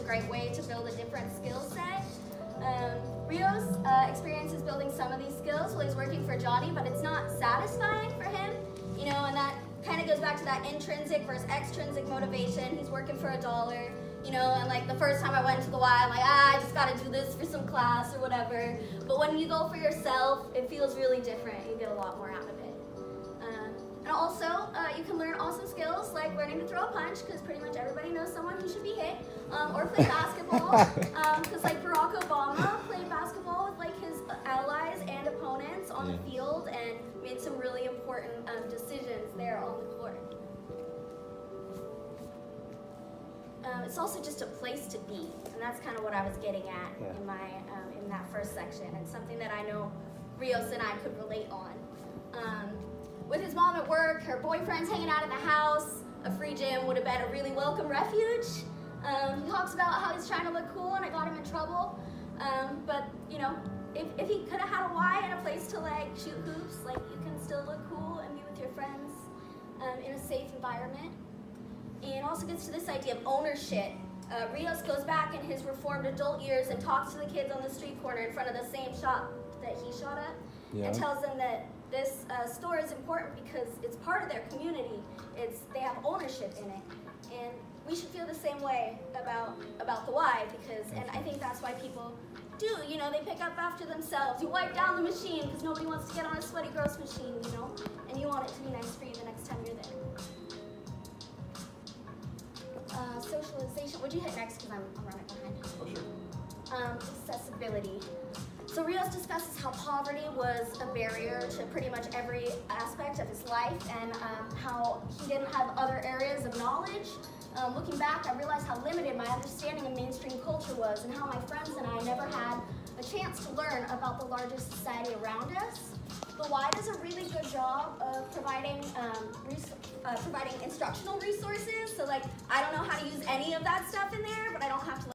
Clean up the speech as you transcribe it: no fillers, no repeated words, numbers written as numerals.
great way to build a different skill set. Rios experiences building some of these skills while he's working for Johnny, but it's not satisfying for him, you know, and that kind of goes back to that intrinsic versus extrinsic motivation. He's working for $1, you know, and like the first time I went to the Y, I'm like, I just gotta do this for some class or whatever. But when you go for yourself, it feels really different. You get a lot more out of it. And also, you can learn awesome skills like learning to throw a punch, because pretty much everybody knows someone who should be hit, or play basketball, because like Barack Obama played basketball with like his allies and opponents on the field and made some really important decisions there on the court. It's also just a place to be, and that's kind of what I was getting at in my in that first section, and something that I know Rios and I could relate on. With his mom at work, her boyfriend's hanging out at the house, a free gym would have been a really welcome refuge. He talks about how he's trying to look cool and it got him in trouble. But, you know, if he could have had a Y and a place to like shoot hoops, like you can still look cool and be with your friends in a safe environment. And it also gets to this idea of ownership. Rios goes back in his reformed adult years and talks to the kids on the street corner in front of the same shop that he shot at, and tells them that this store is important because it's part of their community. They have ownership in it, and we should feel the same way about the Y, because, and I think that's why people do, you know, they pick up after themselves. You wipe down the machine because nobody wants to get on a sweaty, gross machine, you know, and you want it to be nice for you the next time you're there. Socialization. What'd you hit next? Because I'm running behind. Oh, sure. Accessibility. So Rios discusses how poverty was a barrier to pretty much every aspect of his life, and how he didn't have other areas of knowledge. Looking back, I realized how limited my understanding of mainstream culture was, and how my friends and I never had a chance to learn about the larger society around us. The Y does a really good job of providing instructional resources. So like, I don't know how to use any of that stuff in there, but I don't have to